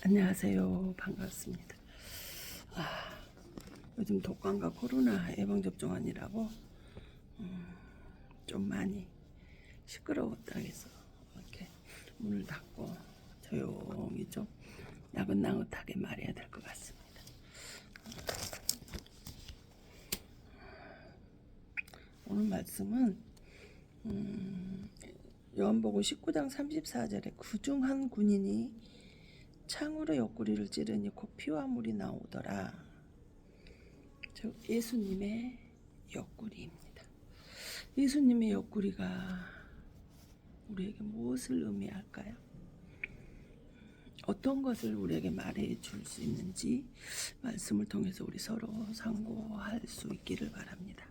안녕하세요. 반갑습니다. 요즘 독감과 코로나 예방접종하느라고 좀 많이 시끄러웠다 해서 이렇게 문을 닫고 조용히 좀 나긋나긋하게 말해야 될 것 같습니다. 오늘 말씀은 요한복음 19장 34절에 그중 한 군인이 창으로 옆구리를 찌르니 곧 피와 물이 나오더라. 즉 예수님의 옆구리입니다. 예수님의 옆구리가 우리에게 무엇을 의미할까요? 어떤 것을 우리에게 말해 줄 수 있는지 말씀을 통해서 우리 서로 상고할 수 있기를 바랍니다.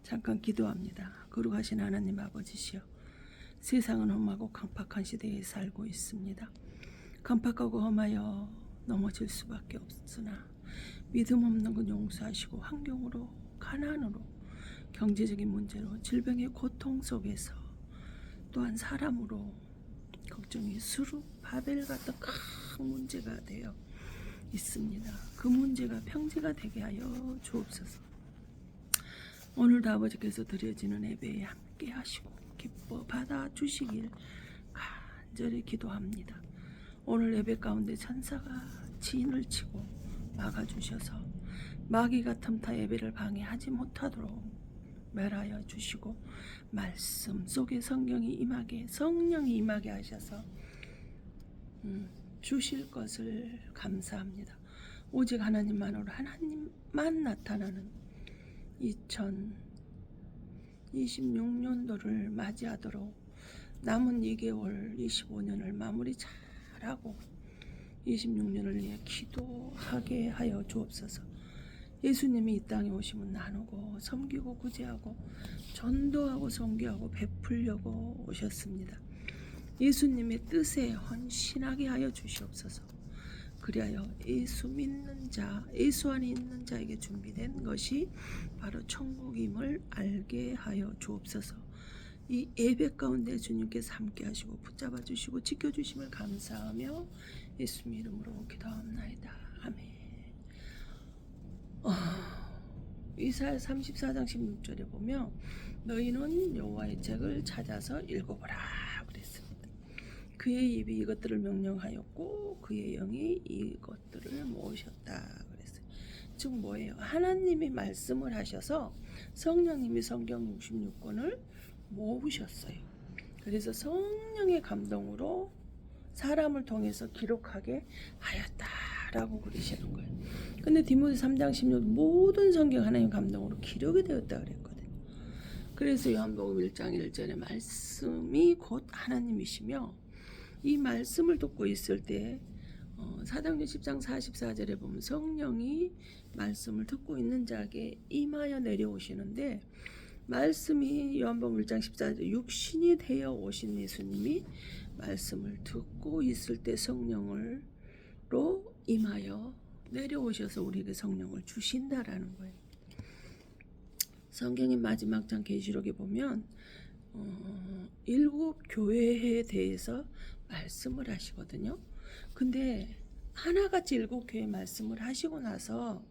잠깐 기도합니다. 거룩하신 하나님 아버지시여, 세상은 험하고 강팍한 시대에 살고 있습니다. 강팍하고 험하여 넘어질 수밖에 없으나 믿음 없는 건 용서하시고 환경으로, 가난으로, 경제적인 문제로, 질병의 고통 속에서, 또한 사람으로 걱정이 수르 바벨 같은 큰 문제가 되어 있습니다. 그 문제가 평지가 되게 하여 주옵소서. 오늘도 아버지께서 드려지는 예배에 함께 하시고 기뻐 받아주시길 간절히 기도합니다. 오늘 예배 가운데 천사가 진을 치고 막아주셔서 마귀가 틈타 예배를 방해하지 못하도록 멸하여 주시고 말씀 속에 성령이 임하게 하셔서 주실 것을 감사합니다. 오직 하나님만으로, 하나님만 나타나는 2026년도를 맞이하도록 남은 2개월 25년을 마무리 잘하고 26년을 위해 기도하게 하여 주옵소서. 예수님이 이 땅에 오시면 나누고 섬기고 구제하고 전도하고 선교하고 베풀려고 오셨습니다. 예수님의 뜻에 헌신하게 하여 주시옵소서. 그리하여 예수 믿는 자, 예수 안에 있는 자에게 준비된 것이 바로 천국임을 알게 하여 주옵소서. 이 예배 가운데 주님께서 함께 하시고 붙잡아 주시고 지켜주심을 감사하며 예수님 이름으로 기도합나이다. 아멘. 이사야 34장 16절에 보면 너희는 여호와의 책을 찾아서 읽어보라 그랬습니다. 그의 입이 이것들을 명령하였고 그의 영이 이것들을 모으셨다 그랬어요. 즉 뭐예요? 하나님이 말씀을 하셔서 성령님이 성경 66권을 모으셨어요. 그래서 성령의 감동으로 사람을 통해서 기록하게 하였다라고 그러시는 거예요. 근데 디모데 3장 16 모든 성경 하나님 감동으로 기록이 되었다 그랬거든요. 그래서 요한복음 1장 1절의 말씀이 곧 하나님이시며 이 말씀을 듣고 있을 때 사도행전 10장 44절에 보면 성령이 말씀을 듣고 있는 자에게 임하여 내려오시는데 말씀이 요한복음 1장 14절 육신이 되어 오신 예수님이 말씀을 듣고 있을 때 성령으로 임하여 내려오셔서 우리에게 성령을 주신다라는 거예요. 성경의 마지막 장 계시록에 보면 7 교회에 대해서 말씀을 하시거든요. 근데 하나같이 7 교회 말씀을 하시고 나서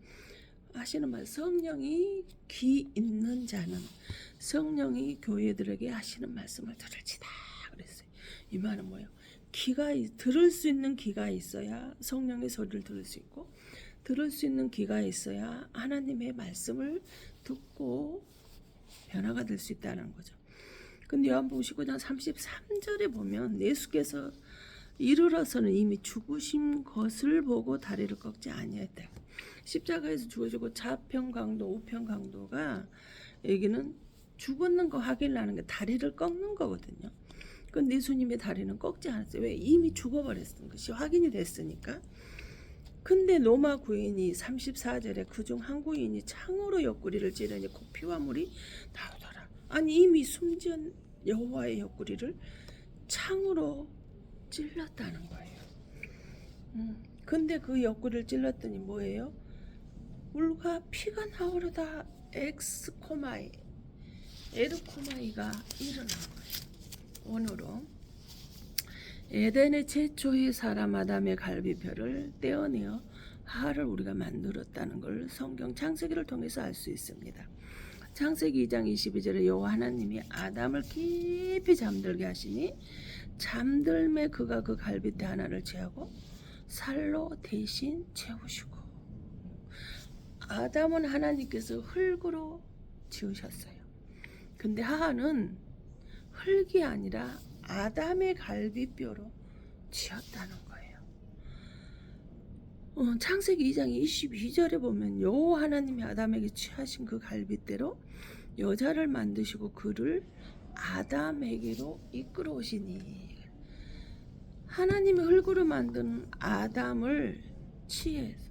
하시는 말, 성령이 귀 있는 자는 성령이 교회들에게 하시는 말씀을 들을지다 그랬어요. 이 말은 뭐예요? 들을 수 있는 귀가 있어야 성령의 소리를 들을 수 있고, 들을 수 있는 귀가 있어야 하나님의 말씀을 듣고 변화가 될 수 있다는 거죠. 근데 요한복음 19장 33절에 보면 예수께서 이르러서는 이미 죽으신 것을 보고 다리를 꺾지 아니했다. 십자가에서 죽으시고 좌편 강도, 우편 강도가 여기는 죽었는 거 확인하는 게 다리를 꺾는 거거든요. 근데 예수님의 다리는 꺾지 않았어요. 왜? 이미 죽어버렸던 것이 확인이 됐으니까. 근데 로마 구인이 34절에 그중 한 구인이 창으로 옆구리를 찌르니 곧 피와 물이 나오더라. 아니 이미 숨진 여호와의 옆구리를 창으로 찔렀다는 거예요. 근데 그 옆구리를 찔렀더니 뭐예요? 물과 피가 나오려다 엑스코마이, 에르코마이가 일어난 거예요. 원어로 에덴의 최초의 사람 아담의 갈비뼈를 떼어내어 하를 우리가 만들었다는 걸 성경 창세기를 통해서 알 수 있습니다. 창세기 2장 22절에 여호와 하나님이 아담을 깊이 잠들게 하시니 잠들매 그가 그 갈비뼈 하나를 취하고 살로 대신 채우시고. 아담은 하나님께서 흙으로 지으셨어요. 근데 하하는 흙이 아니라 아담의 갈비뼈로 지었다는 거예요. 창세기 2장 22절에 보면 여호와 하나님이 아담에게 취하신 그 갈비뼈로 여자를 만드시고 그를 아담에게로 이끌어 오시니. 하나님이 흙으로 만든 아담을 취해서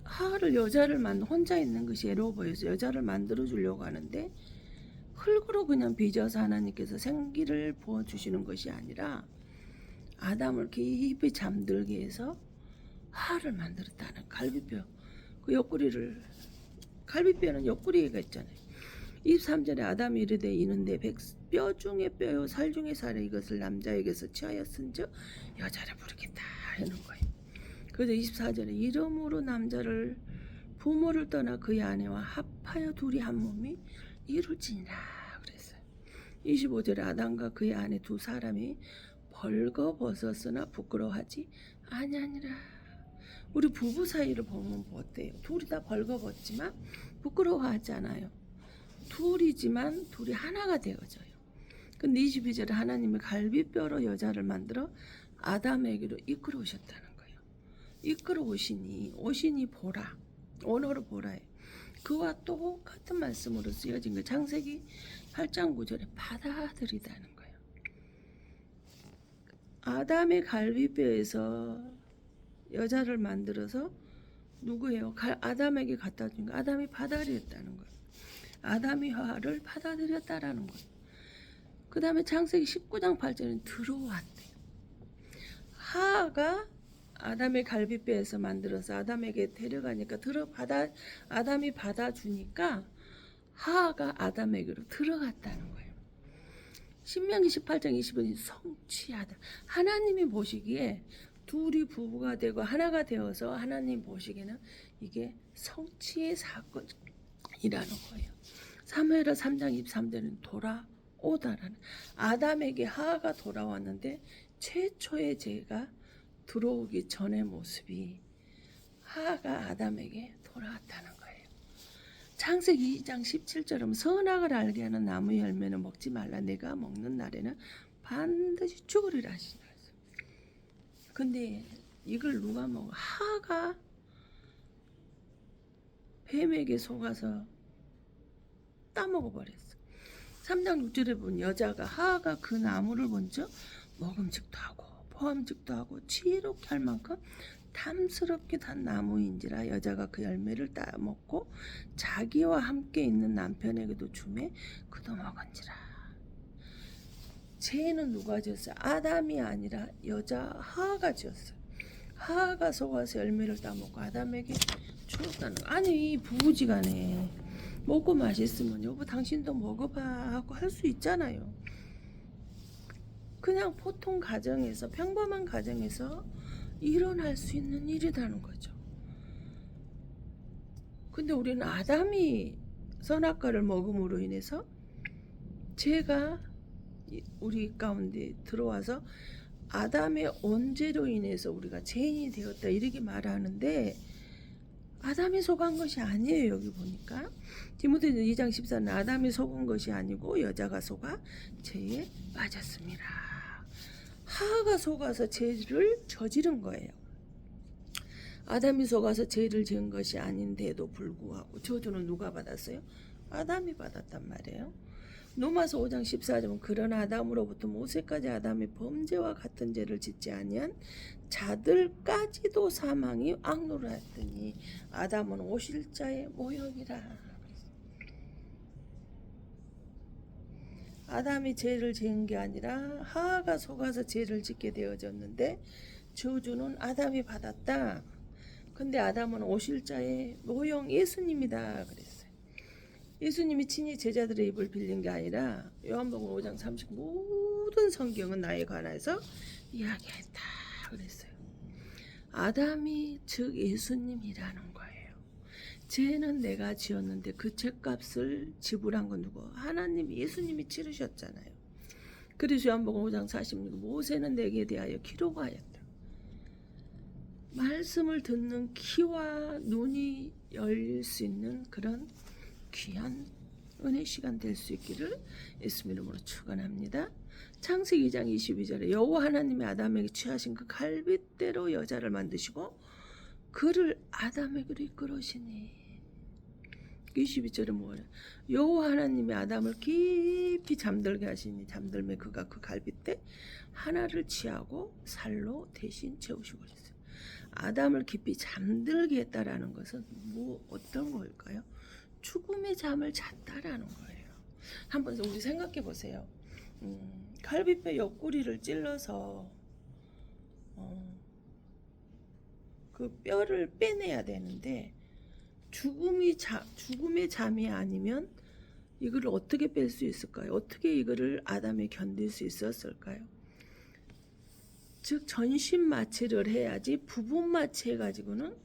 하를 여자를 혼자 있는 것이 애로워 보여서 여자를 만들어 주려고 하는데 흙으로 그냥 빚어서 하나님께서 생기를 부어주시는 것이 아니라 아담을 깊이 잠들게 해서 하를 만들었다는. 갈비뼈, 그 옆구리를, 갈비뼈는 옆구리가 있잖아요. 23절에 아담이 이르되 이는 내 뼈 중에 뼈요 살 중에 살에 이것을 남자에게서 취하였은즉 여자를 부르겠다 하는 거예요. 그래서 24절에 이름으로 남자를 부모를 떠나 그의 아내와 합하여 둘이 한 몸이 이룰지니라 그랬어요. 25절에 아담과 그의 아내 두 사람이 벌거벗었으나 부끄러워하지 아니하니라. 우리 부부 사이를 보면 어때요? 둘이 다 벌거벗지만 부끄러워하지 않아요. 둘이지만 둘이 하나가 되어져요. 근데 22절에 하나님이 갈비뼈로 여자를 만들어 아담에게로 이끌어 오셨다는 거예요. 이끌어 오시니 보라. 언어로 보라예요. 그와 똑같은 말씀으로 쓰여진 거. 창세기 8장 9절에 받아들이다는 거예요. 아담의 갈비뼈에서 여자를 만들어서 누구예요? 아담에게 갖다 준 거. 아담이 받아들였다는 거예요. 아담이 하를 받아들였다라는 거예요. 그 다음에 창세기 19장 8절은 들어왔대요. 하가 아담의 갈비뼈에서 만들어서 아담에게 데려가니까 아담이 받아주니까 하가 아담에게로 들어갔다는 거예요. 신명기 18장 20은 성취하다. 하나님이 보시기에 둘이 부부가 되고 하나가 되어서 하나님 보시기에는 이게 성취의 사건이라는 거예요. 사무엘하 3장 23절은 돌아오다라는. 아담에게 하가 돌아왔는데 최초의 죄가 들어오기 전의 모습이 하가 아담에게 돌아왔다는 거예요. 창세기 2장 17절은 선악을 알게 하는 나무 열매는 먹지 말라. 내가 먹는 날에는 반드시 죽으리라 하시니. 근데 이걸 누가 먹어? 하가 뱀에게 속아서 따먹어버렸어. 3장 6절에 보면 여자가 하가 그 나무를 먼저 먹음직도 하고 포함직도 하고 지혜롭게 할 만큼 탐스럽게 단 나무인지라 여자가 그 열매를 따먹고 자기와 함께 있는 남편에게도 주매 그도 먹은지라. 죄는 누가 지었어요? 아담이 아니라 여자 하가 지었어요. 하가 속아서 열매를 따먹고 아담에게 주었다는 거. 아니 이 부부지간에 먹고 맛있으면 여보 당신도 먹어봐 하고 할 수 있잖아요. 그냥 보통 가정에서 평범한 가정에서 일어날 수 있는 일이라는 거죠. 근데 우리는 아담이 선악과를 먹음으로 인해서 죄가 우리 가운데 들어와서 아담의 언제로 인해서 우리가 죄인이 되었다 이렇게 말하는데 아담이 속한 것이 아니에요. 여기 보니까 디모데전 2장 14는 아담이 속은 것이 아니고 여자가 속아 죄에 빠졌습니다. 하가 속아서 죄를 저지른 거예요. 아담이 속아서 죄를 지은 것이 아닌데도 불구하고 저주는 누가 받았어요? 아담이 받았단 말이에요. 로마서 5장 14절은 그러나 아담으로부터 모세까지 아담이 범죄와 같은 죄를 짓지 아니한 자들까지도 사망이 악노를 했더니 아담은 오실 자의 모형이라. 아담이 죄를 지은 게 아니라 하가 속아서 죄를 짓게 되어졌는데 저주는 아담이 받았다. 근데 아담은 오실 자의 모형 예수님이다 그랬어요. 예수님이 친히 제자들의 입을 빌린 게 아니라 요한복음 5장 30 모든 성경은 나에 관해서 이야기했다 그랬어요. 아담이 즉 예수님이라는 거예요. 죄는 내가 지었는데 그 죄값을 지불한 건 누구? 하나님 예수님이 치르셨잖아요. 그래서 요한복음 5장 46 모세는 내게 대하여 기록하였다. 말씀을 듣는 귀와 눈이 열릴 수 있는 그런 귀한 은혜 시간 될 수 있기를 예수 이름으로 축원합니다. 창세기 2장 22절에 여호와 하나님이 아담에게 취하신 그 갈빗대로 여자를 만드시고 그를 아담에게로 이끌으시니 22절에 뭐예요? 여호와 하나님이 아담을 깊이 잠들게 하시니 잠들매 그가 그 갈빗대 하나를 취하고 살로 대신 채우시고 그랬어요. 아담을 깊이 잠들게 했다라는 것은 뭐 어떤 걸까요? 죽음의 잠을 잤다라는 거예요. 한번 우리 생각해 보세요. 갈비뼈 옆구리를 찔러서 그 뼈를 빼내야 되는데 죽음의 잠이 아니면 이걸 어떻게 뺄 수 있을까요? 어떻게 이거를 아담이 견딜 수 있었을까요? 즉 전신 마취를 해야지 부분 마취해 가지고는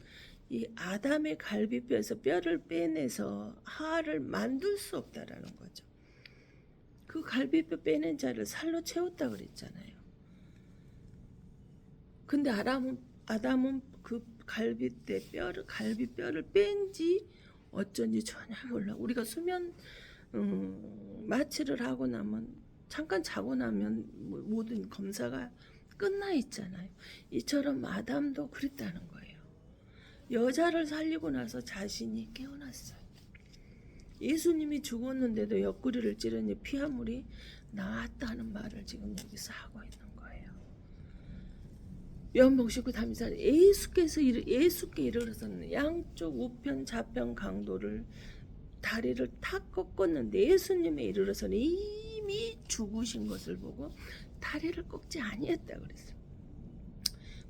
이 아담의 갈비뼈에서 뼈를 빼내서 하를 만들 수 없다라는 거죠. 그 갈비뼈 빼낸 자를 살로 채웠다 그랬잖아요. 근데 아담은 그 갈비뼈를 뺀지 어쩐지 전혀 몰라. 우리가 수면 마취를 하고 나면 잠깐 자고 나면 모든 검사가 끝나 있잖아요. 이처럼 아담도 그랬다는 거예요. 여자를 살리고 나서 자신이 깨어났어요. 예수님이 죽었는데도 옆구리를 찌르니 피아물이 나왔다는 말을 지금 여기서 하고 있는 거예요. 요한복음 19:34 예수께 이르러서는 양쪽 우편 좌편 강도를 다리를 탁 꺾었는데 예수님에 이르러서는 이미 죽으신 것을 보고 다리를 꺾지 아니했다 그랬어요.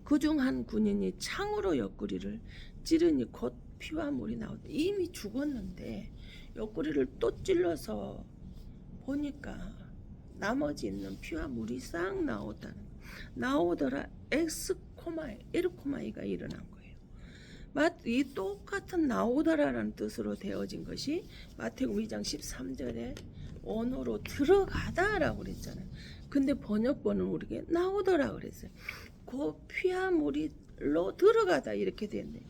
그중 한 군인이 창으로 옆구리를 찌르니 곧 피와 물이 나오다. 이미 죽었는데 옆구리를 또 찔러서 보니까 나머지 있는 피와 물이 싹 나오더라. 에르코마이가 일어난 거예요. 이 똑같은 나오더라라는 뜻으로 되어진 것이 마태복음 2장 13절에 언어로 들어가다라고 그랬잖아요. 근데 번역본은 우리에게 나오더라 그랬어요. 그 피와 물이로 들어가다 이렇게 됐네.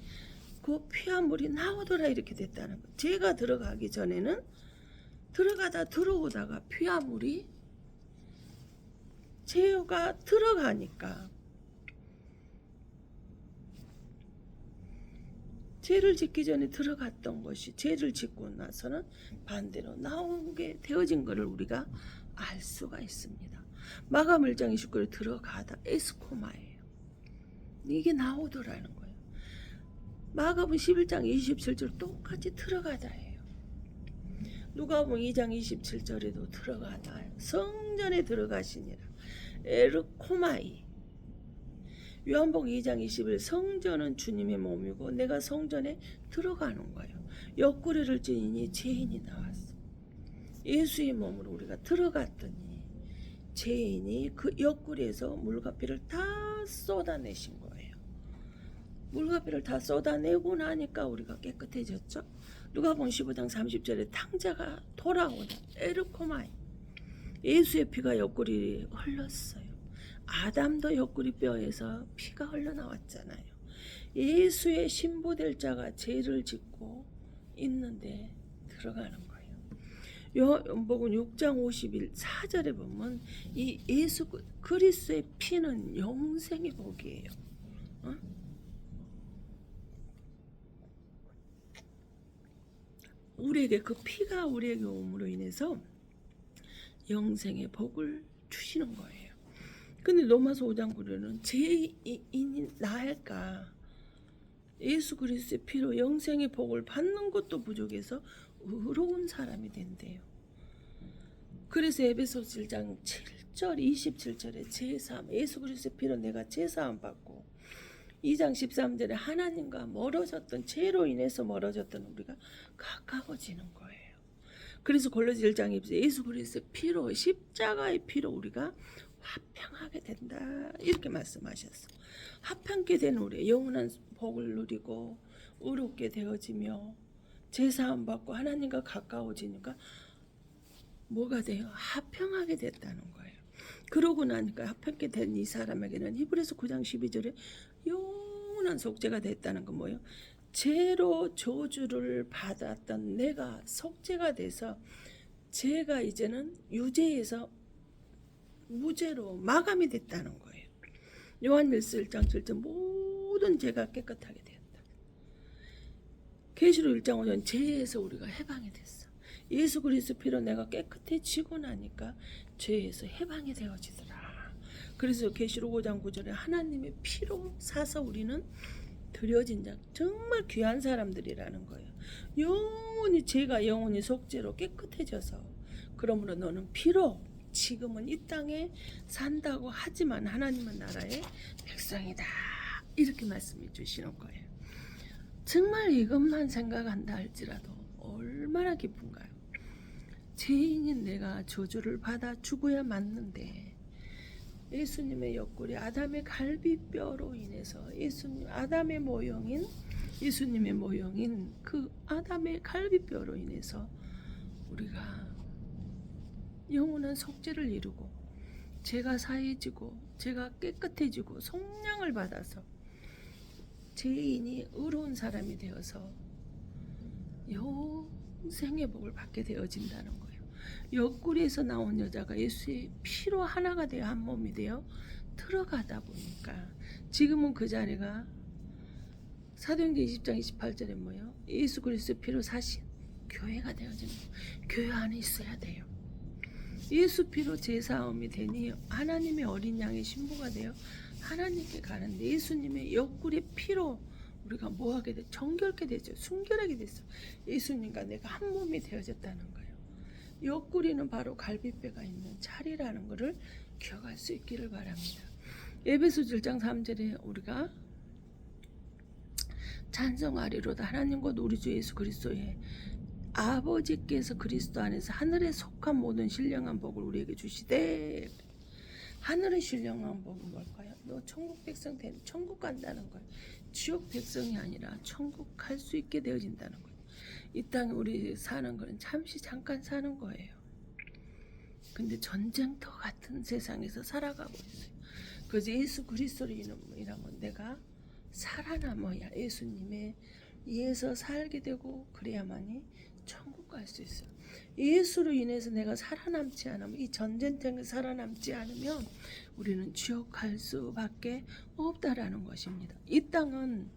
그 피와 물이 나오더라 이렇게 됐다는 거. 제가 들어가기 전에는 들어가다 들어오다가 피와 물이 제가 들어가니까 죄를 짓기 전에 들어갔던 것이 죄를 짓고 나서는 반대로 나오게 되어진 것을 우리가 알 수가 있습니다. 마가음 1장 29절에 들어가다 에스코마예요. 이게 나오더라는 거예요. 마가복음 11장 27절 똑같이 들어가다예요. 누가복음 2장 27절에도 들어가다예요. 성전에 들어가시니라. 에르코마이. 요한복음 2장 21 성전은 주님의 몸이고 내가 성전에 들어가는 거예요. 옆구리를 찌니 죄인이 나왔어. 예수의 몸으로 우리가 들어갔더니 죄인이 그 옆구리에서 물과 피를 다 쏟아내신 거예요. 물과 피를 다 쏟아내고 나니까 우리가 깨끗해졌죠. 누가복음 15장 30절에 탕자가 돌아오다. 에르코마이. 예수의 피가 옆구리에 흘렀어요. 아담도 옆구리 뼈에서 피가 흘러나왔잖아요. 예수의 신부될 자가 죄를 짓고 있는데 들어가는 거예요. 요한복음 6장 54절에 보면 이 예수 그리스도의 피는 영생의 복이에요. 우리에게 그 피가 우리에게 옴으로 인해서 영생의 복을 주시는 거예요. 근데 로마서 5장 9절은 죄인이 나을까? 예수 그리스도의 피로 영생의 복을 받는 것도 부족해서 의로운 사람이 된대요. 그래서 에베소서 1장 7절 27절에 제사함 예수 그리스도의 피로 내가 제사함 받고 2장 13절에 하나님과 멀어졌던 죄로 인해서 멀어졌던 우리가 가까워지는 거예요. 그래서 골로새 1장에 예수 그리스도의 피로, 십자가의 피로 우리가 화평하게 된다 이렇게 말씀하셨어. 화평케 된 우리 영원한 복을 누리고 의롭게 되어지며 제사함 받고 하나님과 가까워지니까 뭐가 돼요? 화평하게 됐다는 거예요. 그러고 나니까 화평케 된 이 사람에게는 히브리서 9장 12절에 영원한 속죄가 됐다는 건 뭐예요? 죄로 저주를 받았던 내가 속죄가 돼서 죄가 이제는 유죄에서 무죄로 마감이 됐다는 거예요. 요한일서 1장 7절 모든 죄가 깨끗하게 되었다. 계시록 1장 5절 죄에서 우리가 해방이 됐어. 예수 그리스도 피로 내가 깨끗해지고 나니까 죄에서 해방이 되어지더라. 그래서 계시록 5장 9절에 하나님의 피로 사서 우리는 드려진 자, 정말 귀한 사람들이라는 거예요. 영원히 죄가 영원히 속죄로 깨끗해져서 그러므로 너는 피로 지금은 이 땅에 산다고 하지만 하나님은 나라의 백성이다 이렇게 말씀해 주시는 거예요. 정말 이것만 생각한다 할지라도 얼마나 기쁜가요? 죄인인 내가 저주를 받아 죽어야 맞는데 예수님의 옆구리 아담의 갈비뼈로 인해서 아담의 모형인 예수님의 모형인 그 아담의 갈비뼈로 인해서 우리가 영원한 속죄를 이루고 죄가 사해지고 죄가 깨끗해지고 속량을 받아서 죄인이 의로운 사람이 되어서 영생의 복을 받게 되어진다는 거예요. 옆구리에서 나온 여자가 예수의 피로 하나가 되어 한 몸이 되어 들어가다 보니까 지금은 그 자리가 사도행전 20장 28절에 뭐예요? 예수 그리스도 피로 사신 교회가 되어지는 거예요. 교회 안에 있어야 돼요. 예수 피로 제사함이 되니 하나님의 어린 양의 신부가 되어 하나님께 가는데 예수님의 옆구리 피로 우리가 뭐하게 돼? 정결케 되죠. 순결하게 됐어. 예수님과 내가 한 몸이 되어졌다는 거예요. 옆구리는 바로 갈비뼈가 있는 자리라는 것을 기억할 수 있기를 바랍니다. 에베소서 1장 3절에 우리가 찬송하리로다 하나님 곧 우리 주 예수 그리스도의 아버지께서 그리스도 안에서 하늘에 속한 모든 신령한 복을 우리에게 주시되 하늘의 신령한 복은 뭘까요? 너 천국 백성 되는 천국 간다는 거예요. 지옥 백성이 아니라 천국 갈 수 있게 되어진다는 거예요. 이 땅에 우리 사는 거는 잠시 잠깐 사는 거예요. 근데 전쟁터 같은 세상에서 살아가고 있어요. 그래서 예수 그리스도로 이라면 내가 살아남아야 예수님에 의해서 살게 되고 그래야만이 천국 갈 수 있어요. 예수로 인해서 내가 살아남지 않으면 이 전쟁터에 살아남지 않으면 우리는 지옥 갈 수밖에 없다라는 것입니다. 이 땅은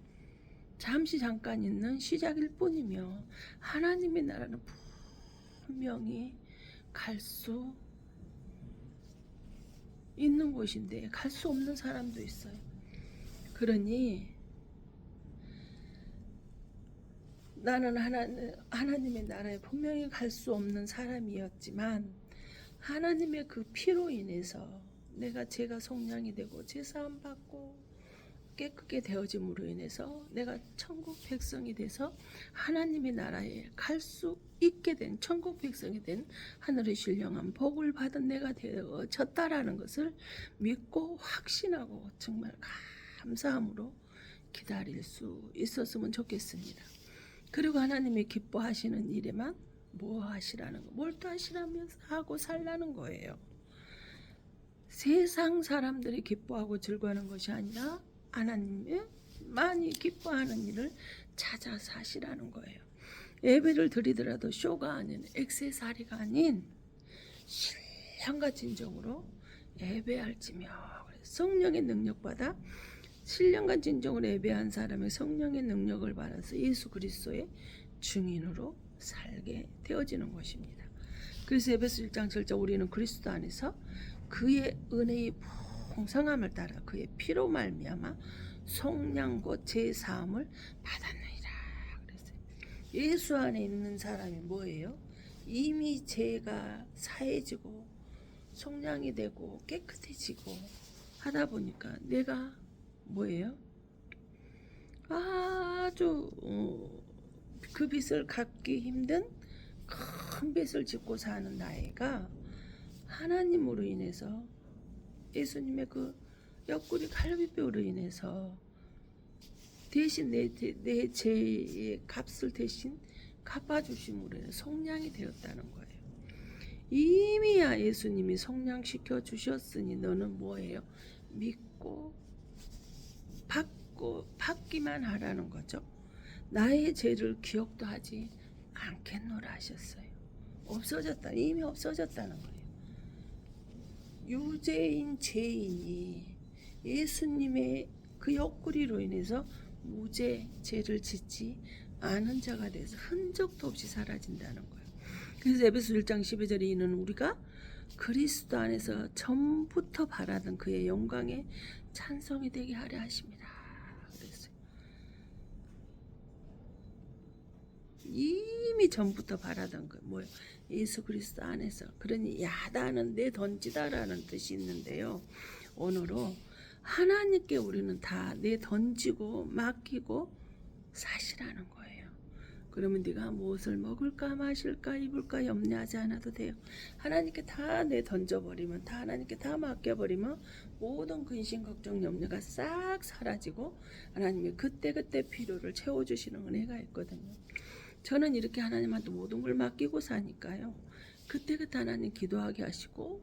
잠시 잠깐 있는 시작일 뿐이며 하나님의 나라는 분명히 갈 수 있는 곳인데 갈 수 없는 사람도 있어요. 그러니 나는 하나님의 나라에 분명히 갈 수 없는 사람이었지만 하나님의 그 피로 인해서 내가 죄가 속량이 되고 제사함 받고 깨끗게 되어짐으로 인해서 내가 천국 백성이 돼서 하나님의 나라에 갈 수 있게 된 천국 백성이 된 하늘의 신령한 복을 받은 내가 되어졌다라는 것을 믿고 확신하고 정말 감사함으로 기다릴 수 있었으면 좋겠습니다. 그리고 하나님이 기뻐하시는 일에만 뭐 하시라는 거, 몰두하시라면서 하고 살라는 거예요. 세상 사람들이 기뻐하고 즐거워하는 것이 아니라 하나님의 많이 기뻐하는 일을 찾아서 하시라는 거예요. 예배를 드리더라도 쇼가 아닌 액세서리가 아닌 신령과 진정으로 예배할지며 성령의 능력받아 신령과 진정으로 예배한 사람의 성령의 능력을 받아서 예수 그리스도의 증인으로 살게 되어지는 것입니다. 그래서 에베소 1장 7절 우리는 그리스도 안에서 그의 은혜의 풍성함을 따라 그의 피로 말미암아 속량 곧 제사함을 받았느니라. 그랬어요. 예수 안에 있는 사람이 뭐예요? 이미 죄가 사해지고 속량이 되고 깨끗해지고 하다 보니까 내가 뭐예요? 아주 그 빛을 갚기 힘든 큰 빚을 짓고 사는 나이가 하나님으로 인해서 예수님의 그 옆구리 갈비뼈로 인해서 대신 내 죄의 값을 대신 갚아주심으로 인해 속량이 되었다는 거예요. 이미야 예수님이 속량시켜 주셨으니 너는 뭐예요? 믿고 받기만 하라는 거죠. 나의 죄를 기억도 하지 않겠노라 하셨어요. 없어졌다. 이미 없어졌다는 거예요. 유죄인 죄인이 예수님의 그 옆구리로 인해서 무죄 죄를 짓지 않은 자가 돼서 흔적도 없이 사라진다는 거예요. 그래서 에베소 1장 12절에 이는 우리가 그리스도 안에서 전부터 바라던 그의 영광에 찬송이 되게 하려 하십니다. 그랬어요. 이미 전부터 바라던 거 뭐예요? 예수 그리스도 안에서. 그러니 야다는 내 던지다라는 뜻이 있는데요. 오늘로 하나님께 우리는 다 내 던지고 맡기고 사시라는 거예요. 그러면 네가 무엇을 먹을까 마실까 입을까 염려하지 않아도 돼요. 하나님께 다 내 던져버리면, 다 하나님께 다 맡겨버리면 모든 근심 걱정 염려가 싹 사라지고 하나님이 그때그때 필요를 채워주시는 은혜가 있거든요. 저는 이렇게 하나님한테 모든 걸 맡기고 사니까요. 그때그때 하나님 기도하게 하시고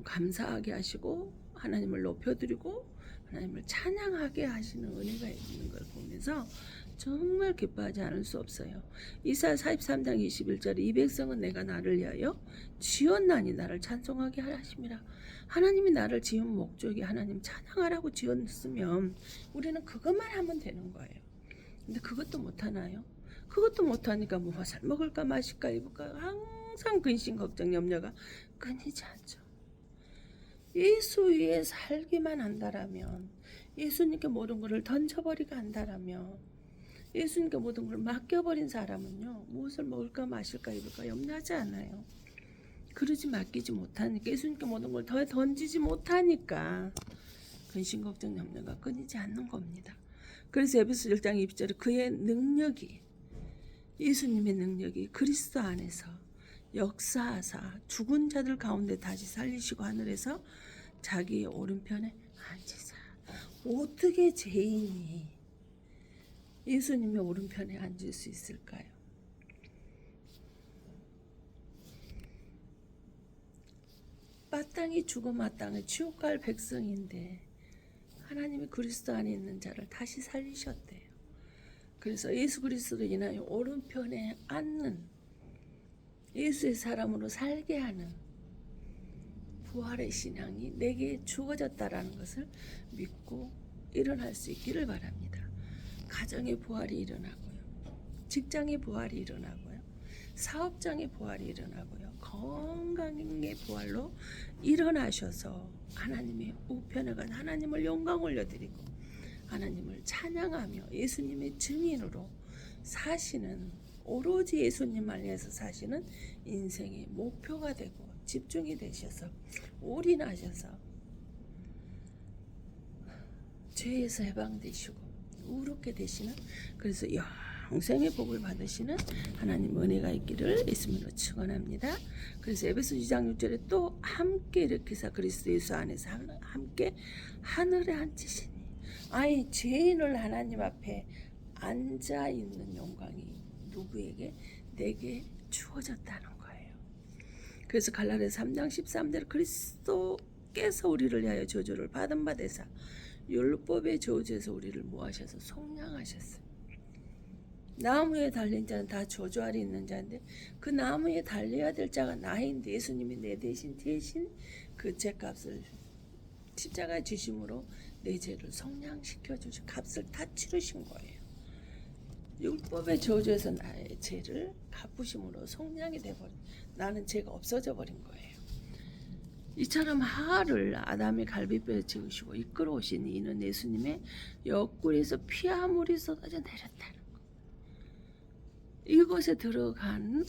감사하게 하시고 하나님을 높여드리고 하나님을 찬양하게 하시는 은혜가 있는 걸 보면서 정말 기뻐하지 않을 수 없어요. 이사야 43장 21절에 이 백성은 내가 나를 위하여 지었나니 나를 찬송하게 하심이라. 하나님이 나를 지은 목적이 하나님 찬양하라고 지었으면 우리는 그것만 하면 되는 거예요. 근데 그것도 못하나요? 그것도 못하니까 무엇을 먹을까 마실까 입을까 항상 근심 걱정 염려가 끊이지 않죠. 예수 위에 살기만 한다라면, 예수님께 모든 것을 던져버리고 한다라면, 예수님께 모든 걸 맡겨버린 사람은요, 무엇을 먹을까 마실까 입을까 염려하지 않아요. 그러지 맡기지 못하니까, 예수님께 모든 걸 더 던지지 못하니까 근심 걱정 염려가 끊이지 않는 겁니다. 그래서 에베소 1장 2절에 그의 능력이, 예수님의 능력이 그리스도 안에서 역사하사 죽은 자들 가운데 다시 살리시고 하늘에서 자기의 오른편에 앉으사. 어떻게 죄인이 예수님의 오른편에 앉을 수 있을까요? 마땅히 죽어 마땅히 지옥 갈 백성인데 하나님이 그리스도 안에 있는 자를 다시 살리셨대요. 그래서 예수 그리스도로 인하여 오른편에 앉는 예수의 사람으로 살게 하는 부활의 신앙이 내게 주어졌다라는 것을 믿고 일어날 수 있기를 바랍니다. 가정의 부활이 일어나고요. 직장의 부활이 일어나고요. 사업장의 부활이 일어나고요. 건강의 부활로 일어나셔서 하나님의 우편에 간 하나님을 영광 올려드리고 하나님을 찬양하며 예수님의 증인으로 사시는, 오로지 예수님만 위해서 사시는 인생의 목표가 되고 집중이 되셔서 올인하셔서 죄에서 해방되시고 우롭게 되시는, 그래서 영생의 복을 받으시는 하나님 은혜가 있기를 예수님으로 축원합니다. 그래서 에베소 2장 6절에 또 함께 일으키사 그리스도 예수 안에서 함께 하늘에 앉으시니, 아니 죄인을 하나님 앞에 앉아 있는 영광이 누구에게? 내게 주어졌다는 거예요. 그래서 갈라디아서 3장 13절에 그리스도께서 우리를 위하여 저주를 받은 바 되사 율법의 저주에서 우리를 모하셔서 속량하셨어요. 나무에 달린 자는 다 저주 아래 있는 자인데 그 나무에 달려야 될 자가 나인데 예수님이 내 대신 그 죄값을 십자가에 지심으로 내 죄를 속량시켜 주신 값을 다 치르신 거예요. 율법의 저주에서 나의 죄를 갚으심으로 속량이 돼버린, 나는 죄가 없어져 버린 거예요. 이처럼 하를 아담의 갈비뼈에 지으시고 이끌어 오신 이는 예수님의 옆구리에서 피와 물이 쏟아져 내렸다는 거. 이것에 들어가는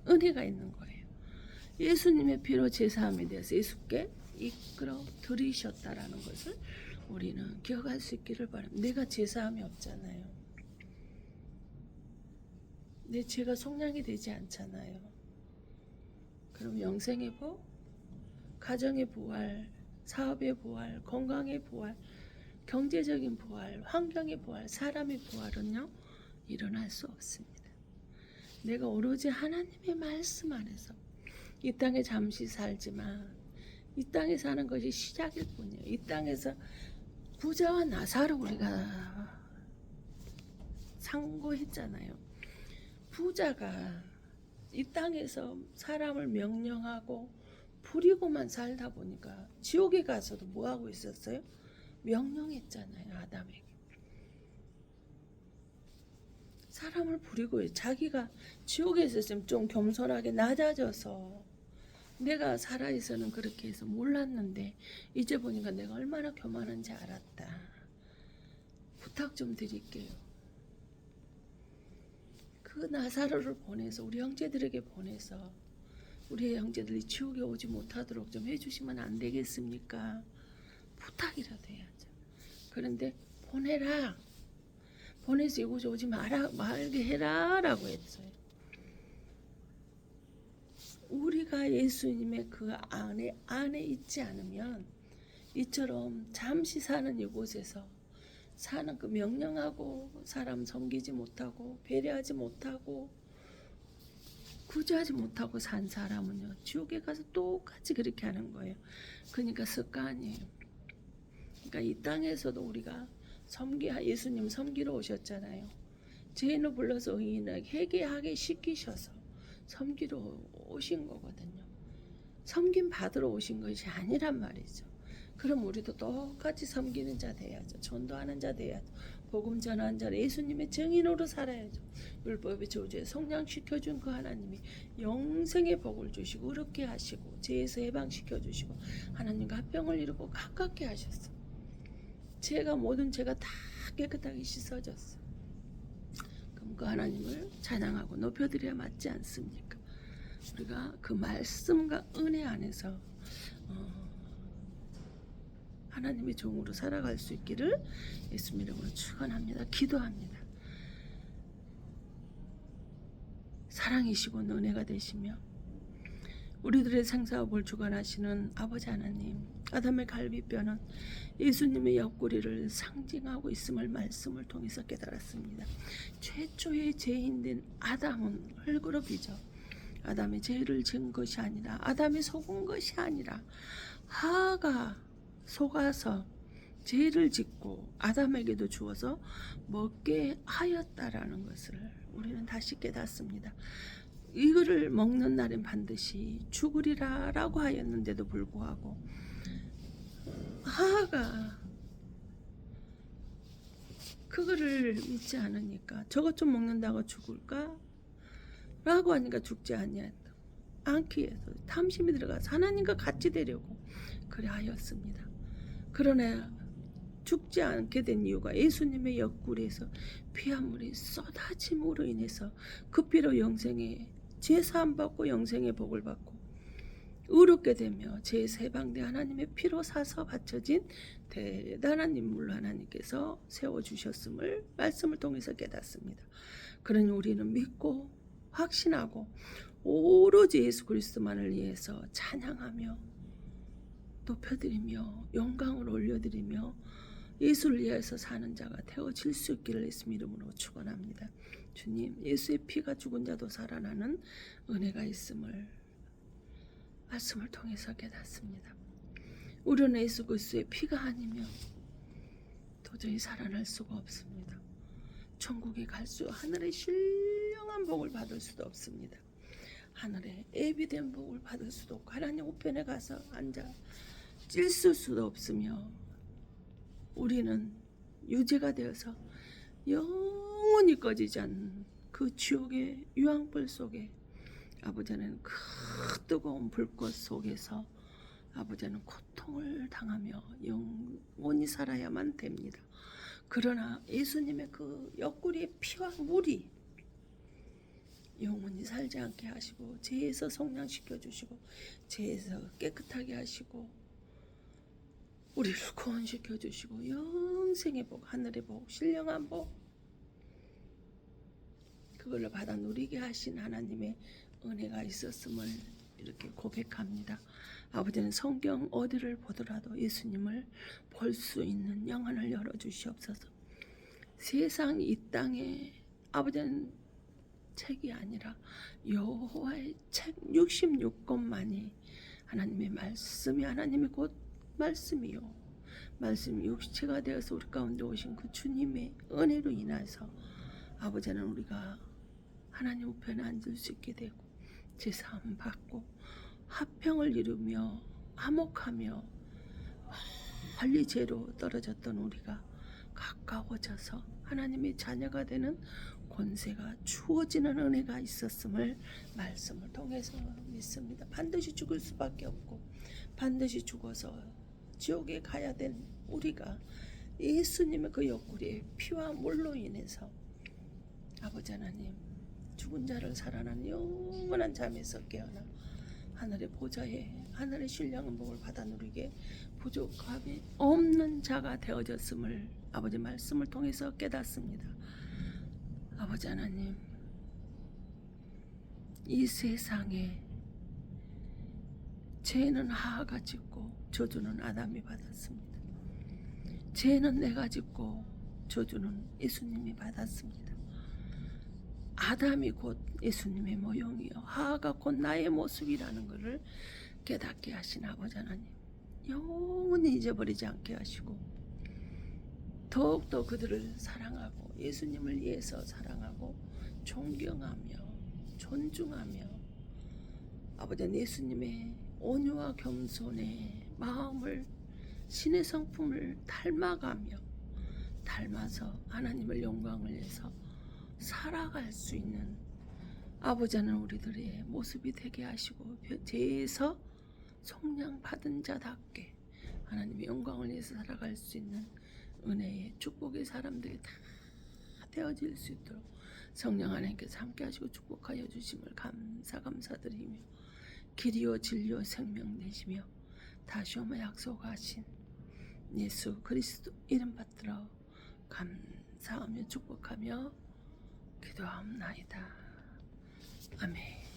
은혜가 있는 거예요. 예수님의 피로 제사함이 되어서 예수께 이끌어 들이셨다라는 것을 우리는 기억할 수 있기를 바랍니다. 내가 제사함이 없잖아요. 내 죄가 속량이 되지 않잖아요. 그럼 영생의 복, 가정의 부활, 사업의 부활, 건강의 부활, 경제적인 부활, 환경의 부활, 사람의 부활은요 일어날 수 없습니다. 내가 오로지 하나님의 말씀 안에서 이 땅에 잠시 살지만 이 땅에 사는 것이 시작일 뿐이에요. 이 땅에서 부자와 나사로 우리가 상고했잖아요. 부자가 이 땅에서 사람을 명령하고 부리고만 살다 보니까 지옥에 가서도 뭐하고 있었어요? 명령했잖아요. 아담에게. 사람을 부리고 자기가 지옥에 있었으면 좀 겸손하게 낮아져서 내가 살아있어는 그렇게 해서 몰랐는데 이제 보니까 내가 얼마나 교만한지 알았다. 부탁 좀 드릴게요. 그 나사로를 보내서 우리 형제들에게 보내서 우리 형제들이 지옥에 오지 못하도록 좀 해주시면 안 되겠습니까? 부탁이라도 해야죠. 그런데 보내라. 보내서 이곳에 오지 말게 해라 라고 했어요. 우리가 예수님의 그 안에 있지 않으면 이처럼 잠시 사는 이곳에서 사는 그 명령하고 사람 섬기지 못하고 배려하지 못하고 구제하지 못하고 산 사람은요 지옥에 가서 똑같이 그렇게 하는 거예요. 그러니까 습관이에요. 그러니까 이 땅에서도 우리가 예수님 섬기러 오셨잖아요. 죄인을 불러서 의인을 회개하게 시키셔서 섬기러 오신 거거든요. 섬김 받으러 오신 것이 아니란 말이죠. 그럼 우리도 똑같이 섬기는 자 돼야죠. 전도하는 자 돼야죠. 복음 전하는 자, 예수님의 증인으로 살아야죠. 율법의 저주에 성량시켜준 그 하나님이 영생의 복을 주시고 의롭게 하시고 죄에서 해방시켜 주시고 하나님과 합병을 이루고 가깝게 하셨어. 모든 죄가 다 깨끗하게 씻어졌어. 그럼 그 하나님을 찬양하고 높여드려야 맞지 않습니까? 우리가 그 말씀과 은혜 안에서 하나님의 종으로 살아갈 수 있기를 예수님 이름으로 축원합니다. 기도합니다. 사랑이시고 은혜가 되시며 우리들의 생사업을 주관하시는 아버지 하나님, 아담의 갈비뼈는 예수님의 옆구리를 상징하고 있음을 말씀을 통해서 깨달았습니다. 최초의 죄인된 아담은 흙으로 아담의 죄를 지은 것이 아니라 아담이 속은 것이 아니라 하가 속아서 죄를 짓고 아담에게도 주어서 먹게 하였다라는 것을 우리는 다시 깨닫습니다. 이거를 먹는 날엔 반드시 죽으리라 라고 하였는데도 불구하고 하하가 그거를 믿지 않으니까 저것 좀 먹는다고 죽을까? 라고 하니까 죽지 아니했다. 않기 위해서 탐심이 들어가서 하나님과 같이 되려고 그래 하였습니다. 그러나 죽지 않게 된 이유가 예수님의 옆구리에서 피한물이 쏟아짐으로 인해서 그 피로 영생의 제사함 받고 영생의 복을 받고 의롭게 되며 죄에서 해방돼 하나님의 피로 사서 바쳐진 대단한 인물로 하나님께서 세워주셨음을 말씀을 통해서 깨닫습니다. 그러니 우리는 믿고 확신하고 오로지 예수 그리스도만을 위해서 찬양하며 높여드리며 영광을 올려드리며 예수를 위해서 사는 자가 되어질 수 있기를 예수 이름으로 축원합니다. 주님, 예수의 피가 죽은 자도 살아나는 은혜가 있음을 말씀을 통해서 깨닫습니다. 우리는 예수 그리스도의 피가 아니면 도저히 살아날 수가 없습니다. 천국에 갈 수 하늘의 신령한 복을 받을 수도 없습니다. 하늘에 예비된 복을 받을 수도 없고 하나님 우편에 가서 앉아 찔쓸 수도 없으며 우리는 유죄가 되어서 영원히 꺼지지 않는 그 지옥의 유황불 속에 아버지는 그 뜨거운 불꽃 속에서 아버지는 고통을 당하며 영원히 살아야만 됩니다. 그러나 예수님의 그 옆구리의 피와 물이 영원히 살지 않게 하시고 죄에서 성량시켜 주시고 죄에서 깨끗하게 하시고 우리를 구원시켜 주시고 영생의 복, 하늘의 복, 신령한 복 그 그걸 받아 누리게 하신 하나님의 은혜가 있었음을 이렇게 고백합니다. 아버지는 성경 어디를 보더라도 예수님을 볼 수 있는 영혼을 열어주시옵소서. 세상 이 땅에 아버지는 책이 아니라 여호와의 책 66권만이 하나님의 말씀이 하나님이 곧 말씀이요. 말씀이 육체가 되어서 우리 가운데 오신 그 주님의 은혜로 인해서 아버지는 우리가 하나님 우편에 앉을 수 있게 되고 제사함 받고 화평을 이루며 화목하며 멀리 죄로 떨어졌던 우리가 가까워져서 하나님의 자녀가 되는 권세가 주어지는 은혜가 있었음을 말씀을 통해서 믿습니다. 반드시 죽을 수밖에 없고 반드시 죽어서 지옥에 가야 된 우리가 예수님의 그 옆구리에 피와 물로 인해서 아버지 하나님 죽은 자를 살아난 영원한 잠에서 깨어나 하늘의 보좌에 하늘의 신령한 복을 받아 누리게 부족함이 없는 자가 되어졌음을 아버지 말씀을 통해서 깨닫습니다. 아버지 하나님, 이 세상에 죄는 하하가 짓고 저주는 아담이 받았습니다. 죄는 내가 짓고 저주는 예수님이 받았습니다. 아담이 곧 예수님의 모형이요 하하가 곧 나의 모습이라는 것을 깨닫게 하신 아버지 하나님, 영원히 잊어버리지 않게 하시고 더욱더 그들을 사랑하고 예수님을 위해서 사랑하고 존경하며 존중하며 아버지 예수님의 온유와 겸손의 마음을 신의 성품을 닮아서 하나님을 영광을 위해서 살아갈 수 있는 아버지는 우리들의 모습이 되게 하시고 죄에서 속량 받은 자답게 하나님의 영광을 위해서 살아갈 수 있는 은혜의 축복의 사람들이 다 되어질 수 있도록 성령 하나님께서 함께 하시고 축복하여 주심을 감사드리며 길이요 진리요 생명 되시며 다시 오며 약속하신 예수 그리스도 이름 받들어 감사하며 축복하며 기도하옵나이다. 아멘.